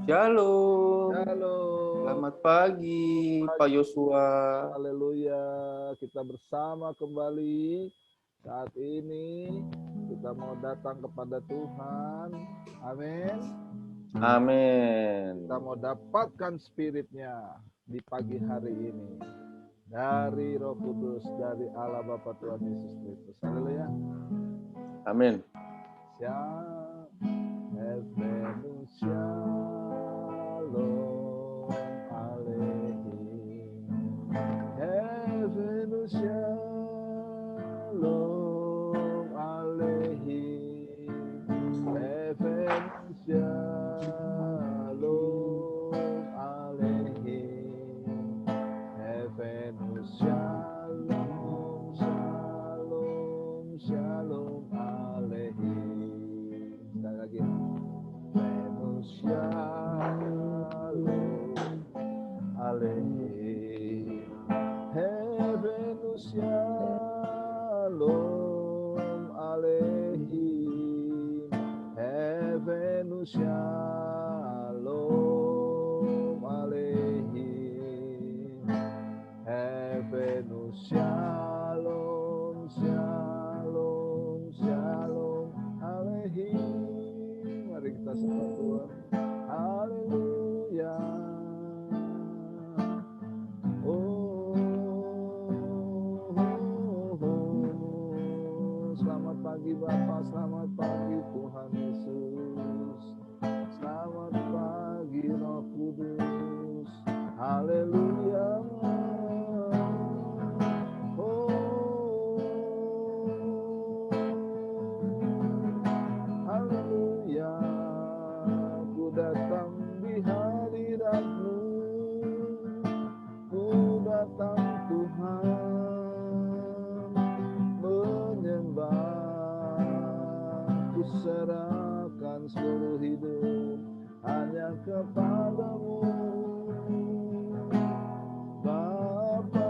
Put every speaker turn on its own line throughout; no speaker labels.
Shalom.
Shalom.
Selamat pagi, Pak Yosua.
Haleluya. Kita bersama kembali. Saat ini kita mau datang kepada Tuhan. Amin.
Amin.
Kita mau dapatkan spiritnya di pagi hari ini. Dari Roh Kudus, dari Allah Bapa Tuhan Yesus Kristus. Haleluya.
Amin.
Shalom. Shalom Aleichem. Heaven Shalom Aleichem. Heaven Shalom Aleichem. Heaven Shalom Shalom Shalom Aleichem. Sekali lagi. Venus Shalom Aleichem. Heaven Shalom Aleichem. Heaven Shalom Aleichem. Heaven Shalom Shalom Shalom Aleichem. Mari kita sembah Tuhan. Haleluya. Selamat pagi Bapak, selamat pagi Tuhan Yesus. Selamat pagi Roh Kudus. Haleluya. Haleluya. Ku datang di hadirat-Mu. Ku datang Tuhan menyembah. Ku serahkan seluruh hidup hanya kepada-Mu. Bapa,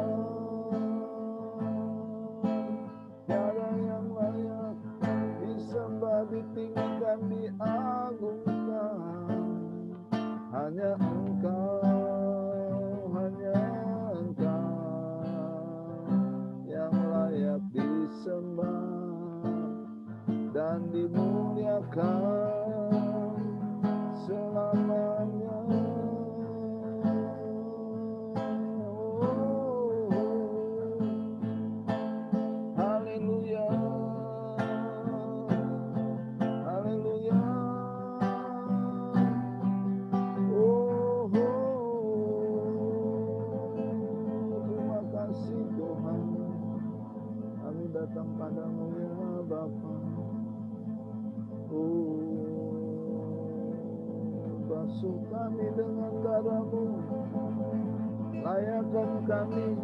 tiada yang layak disembah, ditinggikan, diagungkan. Hanya Engkau yang layak disembah dan dimuliakan selamanya. Haleluya. Haleluya. Terima kasih Tuhan. Kami datang padamu ya Bapa. Basuh kami dengan darah-Mu. Layakkan kami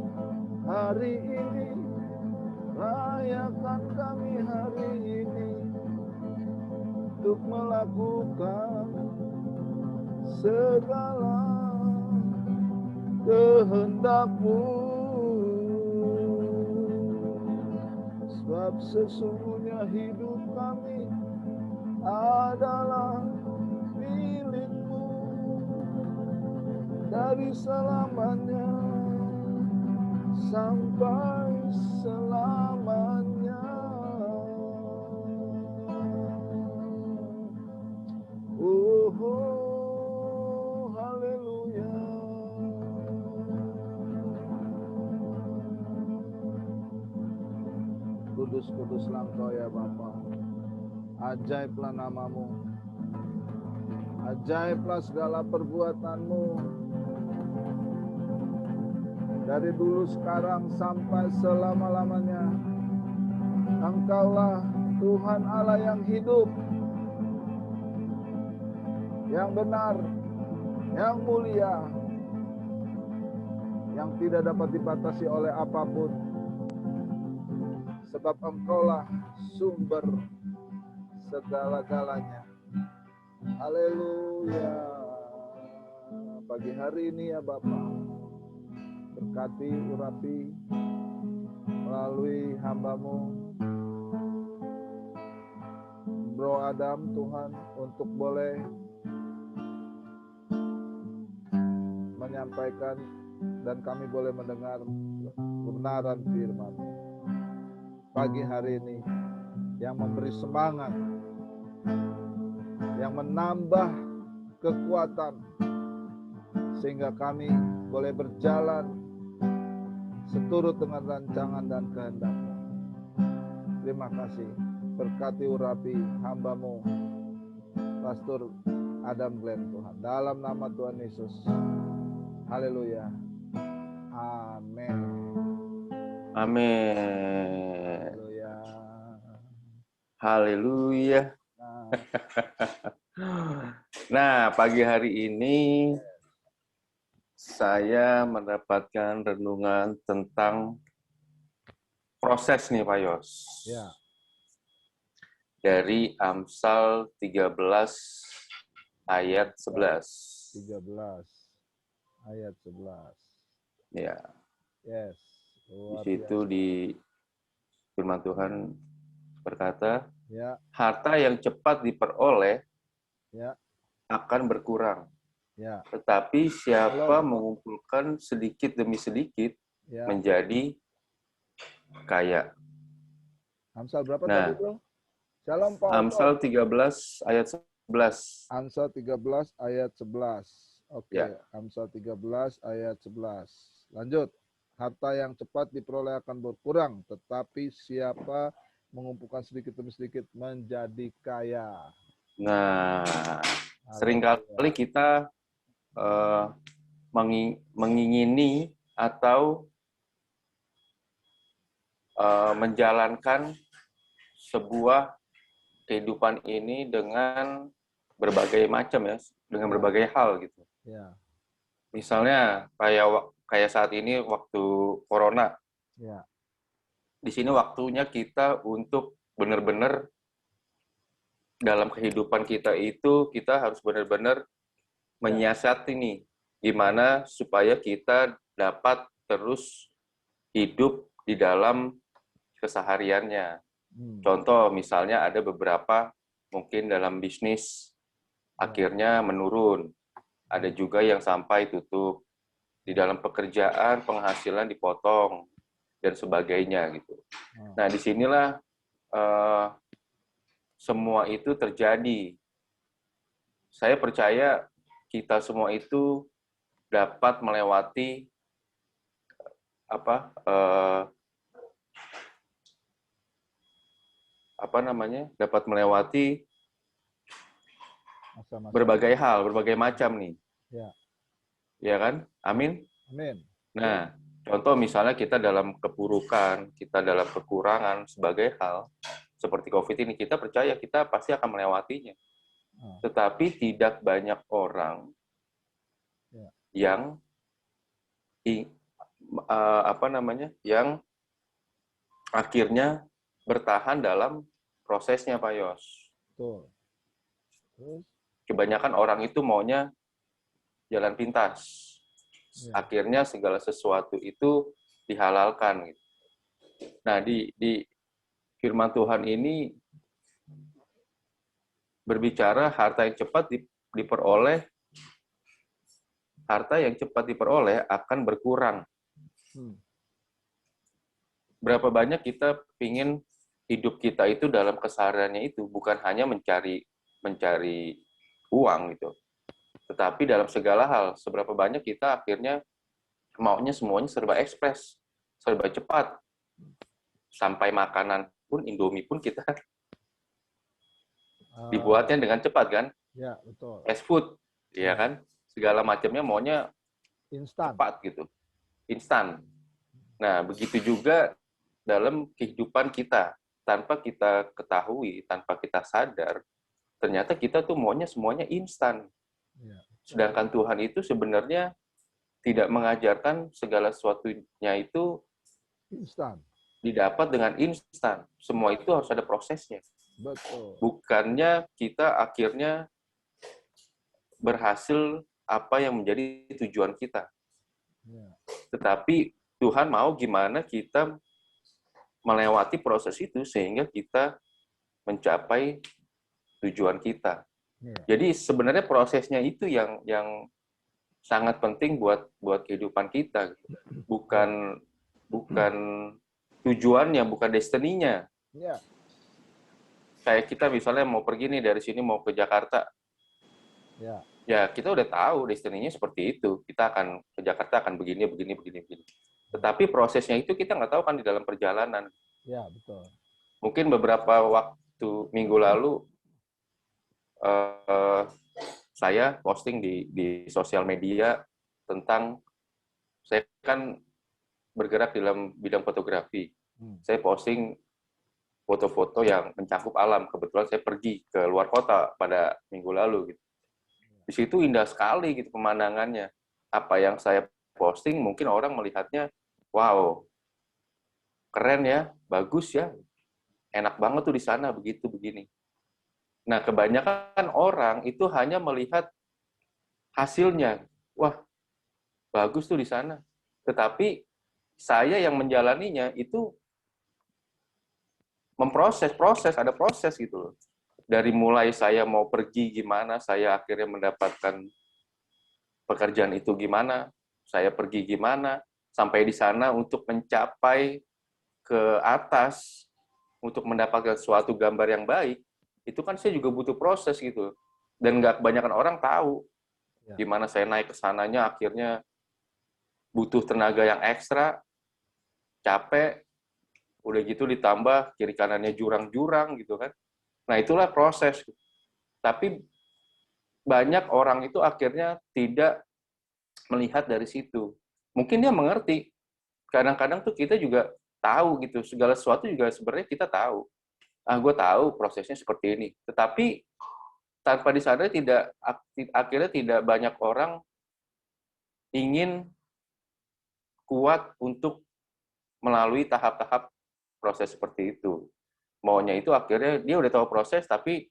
hari ini. Layakkan kami hari ini untuk melakukan segala kehendak-Mu. Sebab sesungguhnya hidup kami adalah milik-Mu dari selamanya sampai selamanya. Haleluya. Kudus-kuduslah Engkau ya Bapa. Ajaiblah nama-Mu. Ajaiblah segala perbuatan-Mu. Dari dulu sekarang sampai selama-lamanya. Engkaulah Tuhan Allah yang hidup, yang benar, yang mulia, yang tidak dapat dibatasi oleh apapun. Sebab Engkaulah sumber segala-galanya. Haleluya. Pagi hari ini ya Bapa, berkati, urapi melalui hamba-Mu. Bro Adam Tuhan untuk boleh menyampaikan dan kami boleh mendengar kebenaran firman pagi hari ini yang memberi semangat, yang menambah kekuatan sehingga kami boleh berjalan seturut dengan rancangan dan kehendak-Mu. Terima kasih. Berkati urapi hamba-Mu, Pastor Adam Glenn Tuhan. Dalam nama Tuhan Yesus. Haleluya. Amin.
Amin.
Haleluya.
Haleluya. Nah, pagi hari ini saya mendapatkan renungan tentang proses nih Pak Yos.
Ya.
Dari Amsal 13 ayat 11.
13 ayat 11.
Ya.
Yes.
Di situ di firman Tuhan berkata,
ya,
harta yang cepat diperoleh
ya,
akan berkurang.
ya,
Tetapi siapa
Halo.
mengumpulkan sedikit demi sedikit
ya.
menjadi kaya.
Amsal berapa
Nah,
tadi, Bro? Shalom, Pak.
Amsal 13 ayat 11.
Amsal 13 ayat 11. Oke,
Ya.
Amsal 13 ayat 11. Lanjut. Harta yang cepat diperoleh akan berkurang, tetapi siapa mengumpulkan sedikit demi sedikit menjadi kaya.
Nah, seringkali kita mengingini atau menjalankan sebuah kehidupan ini dengan berbagai macam ya, dengan berbagai hal gitu.
Ya.
Misalnya kayak saat ini waktu corona.
Ya.
Di sini waktunya kita untuk benar-benar dalam kehidupan kita itu kita harus benar-benar menyiasati nih gimana supaya kita dapat terus hidup di dalam kesehariannya. Contoh misalnya ada beberapa mungkin dalam bisnis akhirnya menurun. Ada juga yang sampai tutup. Di dalam pekerjaan penghasilan dipotong dan sebagainya gitu. Nah, disinilah semua itu terjadi. Saya percaya kita semua itu dapat melewati dapat melewati
masa-masa
berbagai hal, berbagai macam nih.
Ya.
Ya kan? Amin.
Amin.
Nah, contoh misalnya kita dalam keburukan, kita dalam kekurangan sebagai hal seperti COVID ini, kita percaya kita pasti akan melewatinya. Tetapi tidak banyak orang yang yang akhirnya bertahan dalam prosesnya, Pak Yos.
Betul.
Kebanyakan orang itu maunya jalan pintas. Akhirnya segala sesuatu itu dihalalkan. Gitu. Nah, di firman Tuhan ini berbicara harta yang cepat diperoleh akan berkurang. Berapa banyak kita ingin hidup kita itu dalam kesehariannya itu bukan hanya mencari uang gitu, tetapi dalam segala hal. Seberapa banyak kita akhirnya maunya semuanya serba ekspres, serba cepat, sampai makanan pun Indomie pun kita dibuatnya dengan cepat kan?
Ya, betul.
Fast food, ya kan? Segala macamnya maunya
instan,
cepat gitu, instan. Nah, begitu juga dalam kehidupan kita, tanpa kita ketahui, tanpa kita sadar, ternyata kita tuh maunya semuanya instan. Sedangkan Tuhan itu sebenarnya tidak mengajarkan segala sesuatunya itu
instan,
didapat dengan instan. Semua itu harus ada prosesnya.
Betul.
Bukannya kita akhirnya berhasil apa yang menjadi tujuan kita. Tetapi Tuhan mau gimana kita melewati proses itu sehingga kita mencapai tujuan kita.
Iya.
Jadi sebenarnya prosesnya itu yang sangat penting buat kehidupan kita, bukan bukan tujuannya, bukan destininya.
Iya.
Kayak kita misalnya mau pergi nih dari sini mau ke Jakarta,
Ya.
ya kita udah tahu destininya seperti itu. Kita akan ke Jakarta akan begini, begini, begini, begini. Tetapi prosesnya itu kita nggak tahu kan di dalam perjalanan.
Ya, betul.
Mungkin beberapa waktu minggu lalu eh, saya posting di sosial media tentang saya kan bergerak dalam bidang fotografi. Saya posting foto-foto yang mencakup alam. Kebetulan saya pergi ke luar kota pada minggu lalu gitu. Di situ indah sekali gitu pemandangannya. Apa yang saya posting mungkin orang melihatnya, wow, keren ya, bagus ya, enak banget tuh di sana begitu begini. Nah, kebanyakan orang itu hanya melihat hasilnya. Wah, bagus tuh di sana. Tetapi saya yang menjalaninya itu proses, ada proses gitu loh. Dari mulai saya mau pergi gimana, saya akhirnya mendapatkan pekerjaan itu gimana, saya pergi gimana, sampai di sana untuk mencapai ke atas, untuk mendapatkan suatu gambar yang baik, itu kan saya juga butuh proses gitu. Dan nggak kebanyakan orang tahu gimana saya naik ke sananya, akhirnya butuh tenaga yang ekstra, capek, udah gitu ditambah kiri kanannya jurang-jurang gitu kan. Nah itulah proses. Tapi banyak orang itu akhirnya tidak melihat dari situ. Mungkin dia mengerti. Kadang-kadang tuh kita juga tahu gitu, segala sesuatu juga sebenarnya kita tahu. Ah, gue tahu prosesnya seperti ini. Tetapi tanpa disadari akhirnya tidak banyak orang ingin kuat untuk melalui tahap-tahap proses seperti itu. Maunya itu akhirnya dia udah tahu proses, tapi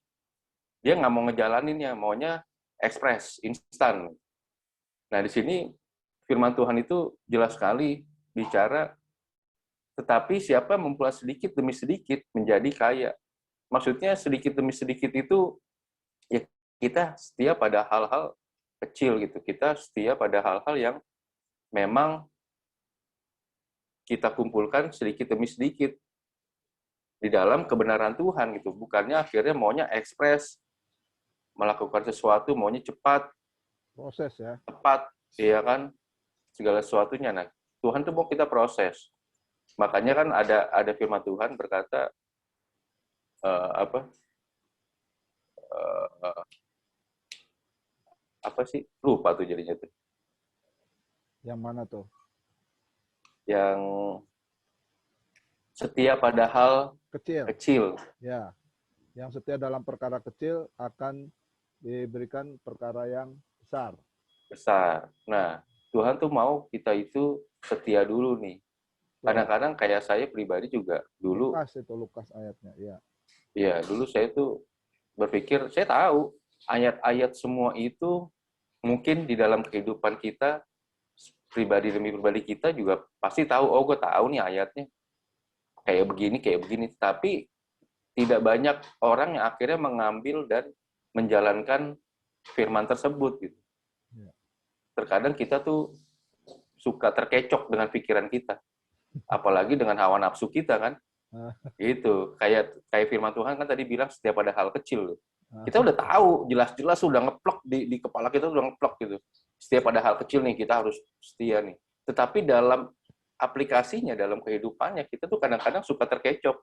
dia nggak mau ngejalaninnya, maunya ekspres, instan. Nah, di sini firman Tuhan itu jelas sekali bicara, tetapi siapa memperoleh sedikit demi sedikit menjadi kaya. Maksudnya sedikit demi sedikit itu, ya kita setia pada hal-hal kecil gitu. Kita setia pada hal-hal yang memang kita kumpulkan sedikit demi sedikit di dalam kebenaran Tuhan gitu. Bukannya akhirnya maunya ekspres, melakukan sesuatu maunya cepat,
Proses ya.
tepat, iya kan? Segala sesuatunya. Nah, Tuhan tuh mau kita proses. Makanya kan ada firman Tuhan berkata apa uh, apa sih, lupa tuh jadinya tuh,
Yang mana tuh?
yang setia pada hal
Kecil.
kecil.
Ya. Yang setia dalam perkara kecil akan diberikan perkara yang besar.
Besar. Nah, Tuhan tuh mau kita itu setia dulu nih. Kadang-kadang kayak saya pribadi juga dulu,
Lukas ayatnya, ya.
ya dulu saya tuh berpikir, saya tahu ayat-ayat semua itu mungkin di dalam kehidupan kita, pribadi demi pribadi kita juga pasti tahu, oh gue tahu nih ayatnya, kayak begini. Tapi tidak banyak orang yang akhirnya mengambil dan menjalankan firman tersebut gitu. Terkadang kita tuh suka terkecoh dengan pikiran kita, apalagi dengan hawa nafsu kita kan. Gitu. Kayak firman Tuhan kan tadi bilang setiap ada hal kecil. Kita udah tahu, jelas-jelas udah ngeplok di kepala kita udah ngeplok gitu. Setiap ada hal kecil nih kita harus setia nih. Tetapi dalam aplikasinya, dalam kehidupannya, kita tuh kadang-kadang suka terkecoh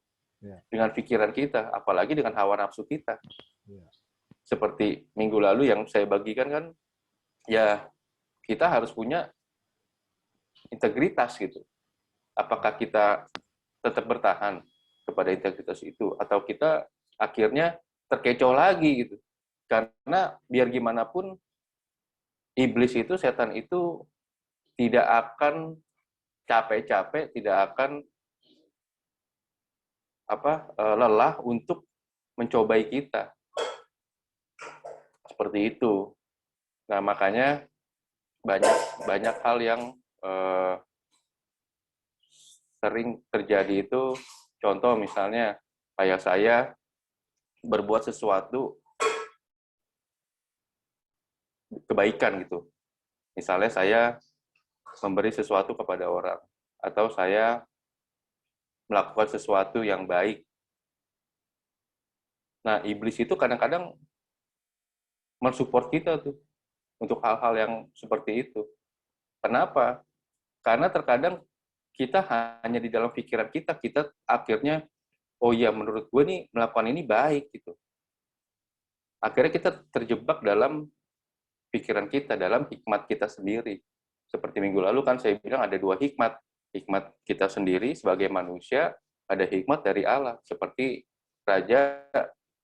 dengan pikiran kita, apalagi dengan hawa nafsu kita. Seperti minggu lalu yang saya bagikan kan, ya kita harus punya integritas gitu. Apakah kita tetap bertahan kepada integritas itu, atau kita akhirnya terkecoh lagi gitu. Karena biar gimana pun, iblis itu, setan itu tidak akan capek-capek, tidak akan lelah untuk mencobai kita. Seperti itu. Nah, makanya banyak hal yang sering terjadi itu, contoh misalnya kayak saya berbuat sesuatu kebaikan gitu. Misalnya saya memberi sesuatu kepada orang, atau saya melakukan sesuatu yang baik. Nah, iblis itu kadang-kadang mensupport kita tuh untuk hal-hal yang seperti itu. Kenapa? Karena terkadang kita hanya di dalam pikiran kita akhirnya, oh iya menurut gue nih melakukan ini baik gitu. Akhirnya kita terjebak dalam pikiran kita, dalam hikmat kita sendiri. Seperti minggu lalu kan saya bilang ada dua hikmat. Hikmat kita sendiri sebagai manusia, ada hikmat dari Allah. Seperti Raja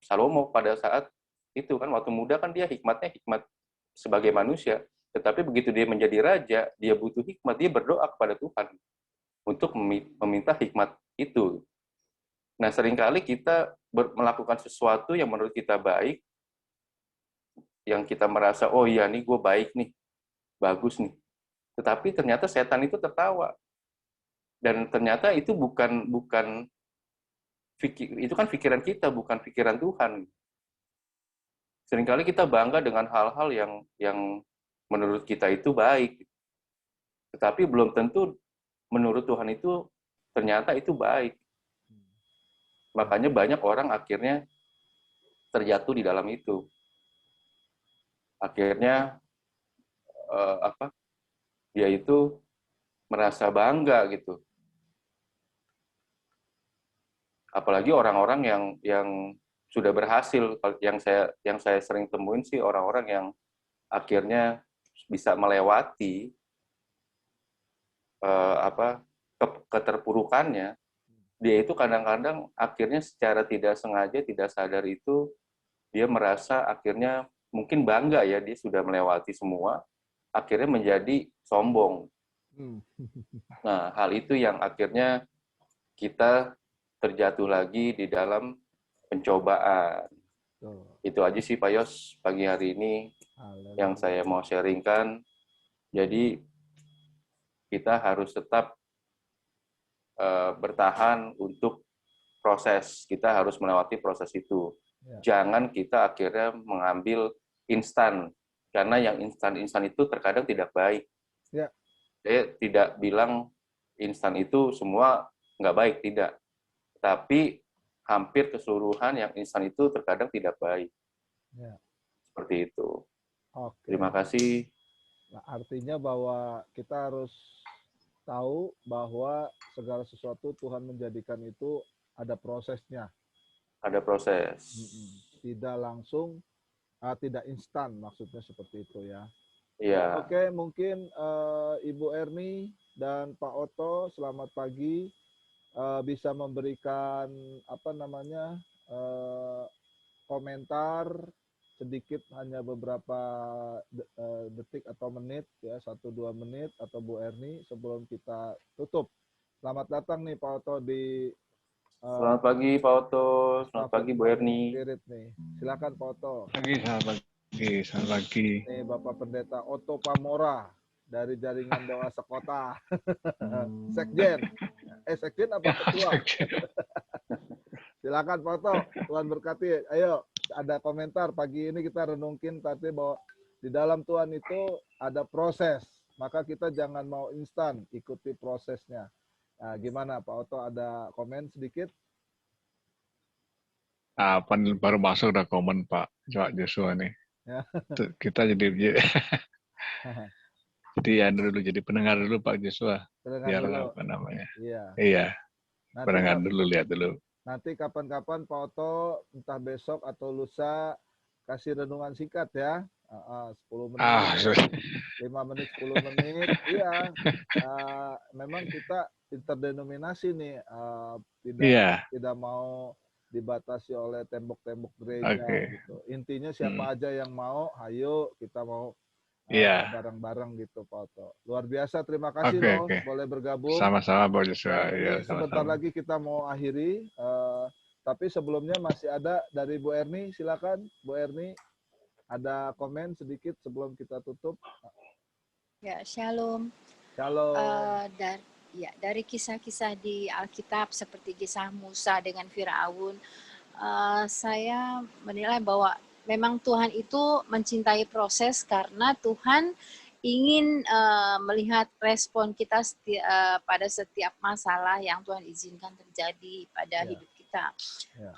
Salomo pada saat itu kan, waktu muda kan dia hikmatnya hikmat sebagai manusia. Tetapi begitu dia menjadi raja, dia butuh hikmat, dia berdoa kepada Tuhan untuk meminta hikmat itu. Nah, seringkali kita melakukan sesuatu yang menurut kita baik, yang kita merasa, oh iya nih gue baik nih, bagus nih. Tetapi ternyata setan itu tertawa. Dan ternyata itu bukan itu kan pikiran kita, bukan pikiran Tuhan. Seringkali kita bangga dengan hal-hal yang menurut kita itu baik. Tetapi belum tentu menurut Tuhan itu ternyata itu baik. Makanya banyak orang akhirnya terjatuh di dalam itu. Akhirnya dia itu merasa bangga gitu. Apalagi orang-orang yang sudah berhasil, yang saya sering temuin sih orang-orang yang akhirnya bisa melewati keterpurukannya. Dia itu kadang-kadang akhirnya secara tidak sengaja, tidak sadar itu dia merasa akhirnya mungkin bangga ya, dia sudah melewati semua, akhirnya menjadi sombong. Nah, hal itu yang akhirnya kita terjatuh lagi di dalam pencobaan. Itu aja sih Pak Yos pagi hari ini yang saya mau sharingkan. Jadi kita harus tetap bertahan untuk proses. Kita harus melewati proses itu. Jangan kita akhirnya mengambil instan, karena yang instan-instan itu terkadang tidak baik. Saya tidak bilang instan itu semua nggak baik, tidak. Tapi hampir keseluruhan yang instan itu terkadang tidak baik. Seperti itu. Terima kasih.
Nah, artinya bahwa kita harus tahu bahwa segala sesuatu Tuhan menjadikan itu ada prosesnya.
Ada proses.
Tidak langsung, tidak instan, maksudnya seperti itu ya.
Iya.
Oke, mungkin Ibu Erni dan Pak Oto, selamat pagi. Bisa memberikan komentar sedikit, hanya beberapa detik atau menit ya, 1-2 menit, atau Bu Erni sebelum kita tutup. Selamat datang nih Pak Oto di
selamat pagi Pak Oto, selamat pagi Bu Erni.
Silakan Pak Oto.
Selamat pagi.
Ini Bapak Pendeta Oto Pamora dari Jaringan Dewasa Kota. Sekjen. Sekjen apa ketua? Silakan Pak Oto, Tuhan berkati. Ayo, ada komentar pagi ini kita renungkin tadi bahwa di dalam Tuhan itu ada proses. Maka kita jangan mau instan, ikuti prosesnya. Nah, gimana Pak Oto, ada komen sedikit?
Baru masuk udah komen Pak Joshua nih. Kita jadi jadi pendengar dulu Pak Joshua. Biar apa namanya? Iya. Pendengar dulu, lihat dulu.
Nanti kapan-kapan Pak Oto, entah besok atau lusa, kasih renungan singkat ya. 10 menit, 5 menit, 10 menit. Iya, memang kita interdenominasi nih, tidak mau dibatasi oleh tembok-tembok gereja gitu. Intinya siapa aja yang mau, ayo kita mau bareng-bareng gitu Pak Oto. Luar biasa, terima kasih loh boleh bergabung.
Sama-sama Pak Joshua.
Sebentar lagi kita mau akhiri, tapi sebelumnya masih ada dari Bu Erni, silakan Bu Erni, ada komen sedikit sebelum kita tutup.
Ya, shalom.
Shalom.
Dari kisah-kisah di Alkitab seperti kisah Musa dengan Firaun, Saya menilai bahwa memang Tuhan itu mencintai proses karena Tuhan ingin melihat respon kita pada setiap masalah yang Tuhan izinkan terjadi pada hidup kita.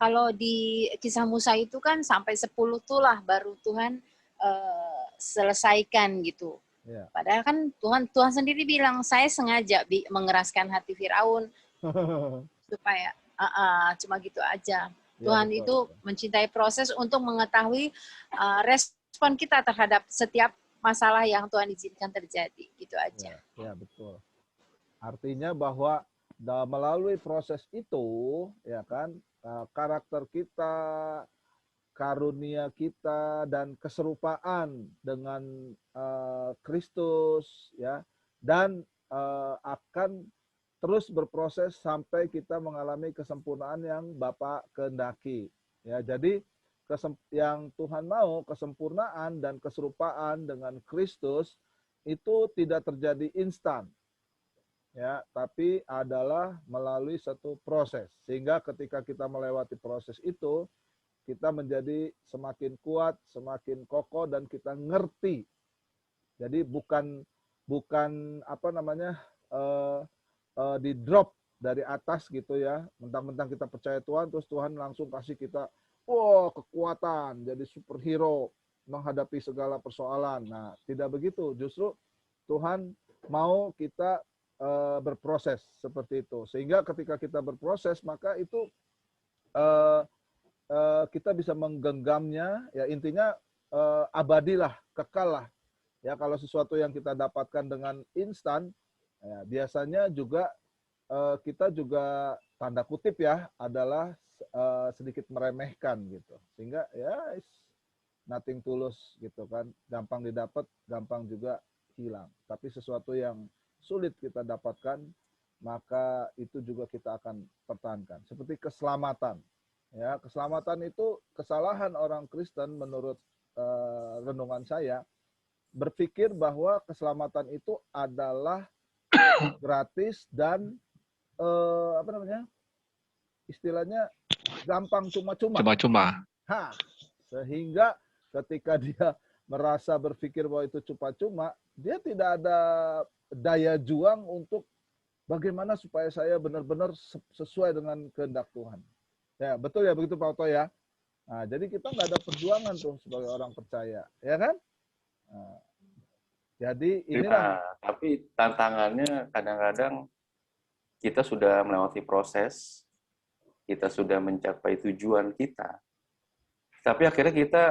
Kalau di Kisah Musa itu kan sampai 10 tulah baru Tuhan selesaikan gitu. Padahal kan Tuhan sendiri bilang, saya sengaja mengeraskan hati Firaun supaya cuma gitu aja. Tuhan itu mencintai proses untuk mengetahui respon kita terhadap setiap masalah yang Tuhan izinkan terjadi, gitu aja.
Ya, betul. Artinya bahwa melalui proses itu, ya kan, karakter kita, karunia kita, dan keserupaan dengan Kristus, ya, dan akan terus berproses sampai kita mengalami kesempurnaan yang Bapa kehendaki. Ya, jadi yang Tuhan mau, kesempurnaan dan keserupaan dengan Kristus itu tidak terjadi instan. Ya, tapi adalah melalui satu proses. Sehingga ketika kita melewati proses itu, kita menjadi semakin kuat, semakin kokoh, dan kita ngerti. Jadi bukan apa namanya, di drop dari atas gitu ya, mentang-mentang kita percaya Tuhan, terus Tuhan langsung kasih kita kekuatan, jadi superhero menghadapi segala persoalan. Nah, tidak begitu. Justru Tuhan mau kita berproses seperti itu. Sehingga ketika kita berproses, maka itu kita bisa menggenggamnya. Ya, intinya abadilah, kekal lah. Ya, kalau sesuatu yang kita dapatkan dengan instan, ya, biasanya juga kita juga tanda kutip ya adalah sedikit meremehkan gitu, sehingga ya nothing tulus gitu kan, gampang didapat, gampang juga hilang. Tapi sesuatu yang sulit kita dapatkan, maka itu juga kita akan pertahankan. Seperti keselamatan, ya, keselamatan itu kesalahan orang Kristen menurut renungan saya, berpikir bahwa keselamatan itu adalah gratis dan apa namanya, istilahnya gampang, cuma-cuma. Sehingga ketika dia merasa berpikir bahwa itu cuma-cuma, dia tidak ada daya juang untuk bagaimana supaya saya benar-benar sesuai dengan kehendak Tuhan. Ya, betul ya, begitu Pak Oto ya. Nah, jadi kita nggak ada perjuangan tuh sebagai orang percaya, ya kan? Nah, jadi inilah.
Tapi tantangannya kadang-kadang kita sudah melewati proses, kita sudah mencapai tujuan kita, tapi akhirnya kita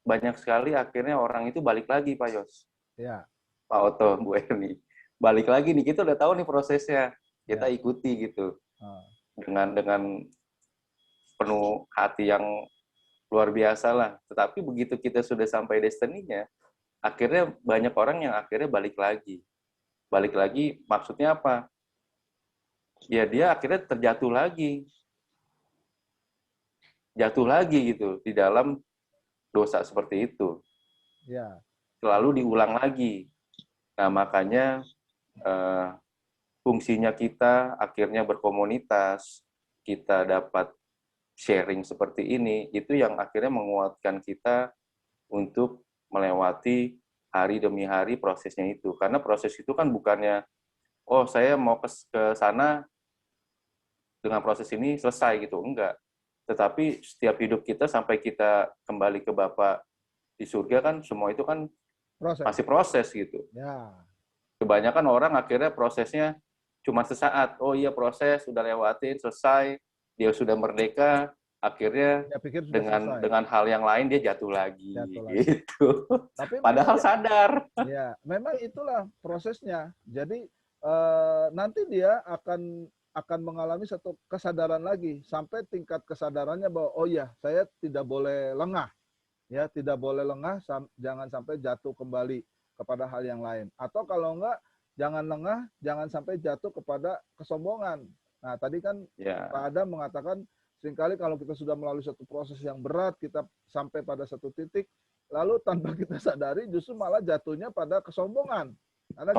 banyak sekali akhirnya orang itu balik lagi, Pak Yos.
Ya.
Pak Oto, Bu Erni. Balik lagi nih, kita udah tahu nih prosesnya, kita ikuti gitu. Dengan penuh hati yang luar biasa lah. Tetapi begitu kita sudah sampai destiny-nya, akhirnya banyak orang yang akhirnya balik lagi. Balik lagi maksudnya apa? Ya dia akhirnya terjatuh lagi. Jatuh lagi gitu di dalam dosa seperti itu.
Ya.
Selalu diulang lagi. Nah, makanya fungsinya kita akhirnya berkomunitas, kita dapat sharing seperti ini, itu yang akhirnya menguatkan kita untuk melewati hari demi hari prosesnya itu. Karena proses itu kan bukannya, oh saya mau ke sana dengan proses ini selesai gitu, enggak. Tetapi setiap hidup kita sampai kita kembali ke Bapa di surga kan semua itu kan masih proses gitu.
Ya.
Kebanyakan orang akhirnya prosesnya cuma sesaat. Oh iya proses, sudah lewatin, selesai, dia sudah merdeka, akhirnya dengan hal yang lain dia jatuh lagi. Gitu. Tapi padahal sadar.
Ya, memang itulah prosesnya. Jadi nanti dia akan mengalami satu kesadaran lagi sampai tingkat kesadarannya bahwa oh ya, saya tidak boleh lengah. Ya, tidak boleh lengah, jangan sampai jatuh kembali kepada hal yang lain. Atau kalau enggak, jangan lengah, jangan sampai jatuh kepada kesombongan. Nah, tadi kan Pak Adam mengatakan seringkali kalau kita sudah melalui satu proses yang berat, kita sampai pada satu titik, lalu tanpa kita sadari justru malah jatuhnya pada kesombongan. Karena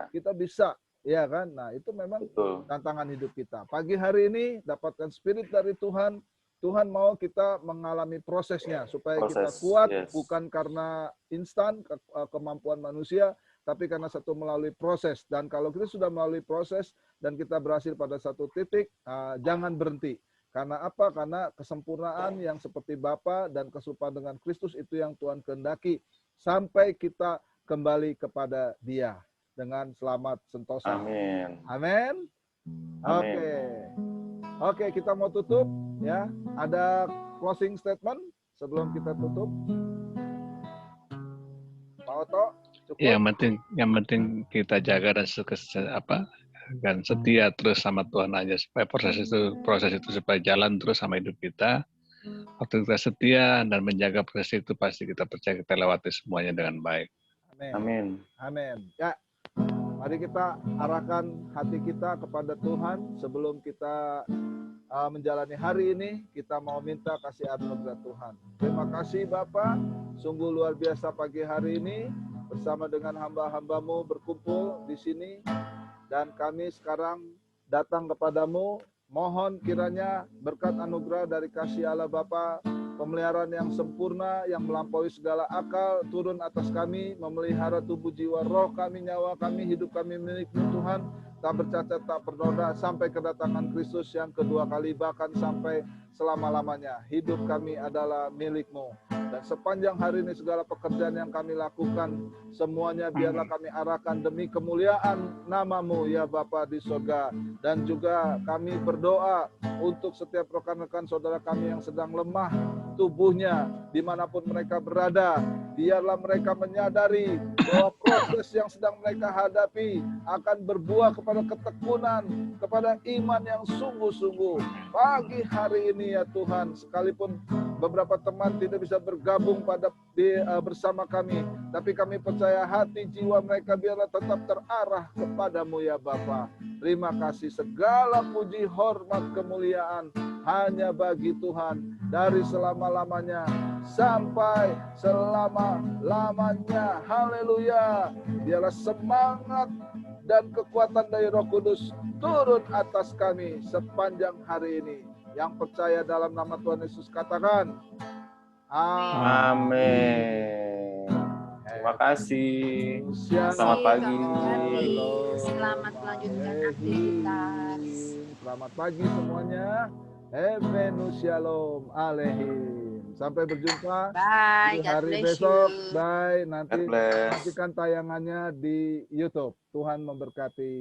kita bisa, ya kan? Nah, itu memang tantangan hidup kita. Pagi hari ini dapatkan spirit dari Tuhan, Tuhan mau kita mengalami prosesnya supaya kita kuat, bukan karena instan kemampuan manusia, tapi karena satu melalui proses. Dan kalau kita sudah melalui proses dan kita berhasil pada satu titik, jangan berhenti. Karena apa? Karena kesempurnaan yang seperti Bapa dan keserupaan dengan Kristus itu yang Tuhan kehendaki sampai kita kembali kepada Dia dengan selamat sentosa.
Amin.
Amin. Oke, kita mau tutup ya. Ada closing statement sebelum kita tutup. Pak Oto, cukup.
Yang penting kita jaga dan setia terus sama Tuhan aja supaya proses itu supaya jalan terus sama hidup kita. Waktu kita setia dan menjaga proses itu, pasti kita percaya kita lewati semuanya dengan baik.
Amin. Ya, mari kita arahkan hati kita kepada Tuhan sebelum kita menjalani hari ini. Kita mau minta kasih anugerah Tuhan. Terima kasih Bapa, sungguh luar biasa pagi hari ini bersama dengan hamba-hambamu berkumpul di sini. Dan kami sekarang datang kepadamu, mohon kiranya berkat anugerah dari kasih Allah Bapa, pemeliharaan yang sempurna, yang melampaui segala akal, turun atas kami, memelihara tubuh jiwa roh kami, nyawa kami, hidup kami milik-Mu Tuhan, tak bercacat, tak bernoda, sampai kedatangan Kristus yang kedua kali, bahkan sampai selama-lamanya. Hidup kami adalah milik-Mu. Dan sepanjang hari ini segala pekerjaan yang kami lakukan, semuanya biarlah kami arahkan demi kemuliaan nama-Mu ya Bapa di surga. Dan juga kami berdoa untuk setiap rekan-rekan saudara kami yang sedang lemah tubuhnya, dimanapun mereka berada, biarlah mereka menyadari bahwa proses yang sedang mereka hadapi akan berbuah kepada ketekunan, kepada iman yang sungguh-sungguh. Pagi hari ini ya Tuhan, sekalipun beberapa teman tidak bisa bergabung bersama kami, tapi kami percaya hati jiwa mereka biarlah tetap terarah kepadamu ya Bapa. Terima kasih, segala puji, hormat, kemuliaan hanya bagi Tuhan dari selama-lamanya sampai selama-lamanya. Haleluya. Biarlah semangat dan kekuatan dari Roh Kudus turun atas kami sepanjang hari ini. Yang percaya dalam nama Tuhan Yesus katakan
amin. Terima kasih. Selamat pagi.
Selamat melanjutkan aktivitas.
Selamat pagi semuanya. Evenu Shalom Alehim. Sampai berjumpa di hari besok. Bye. Nantikan tayangannya di YouTube. Tuhan memberkati.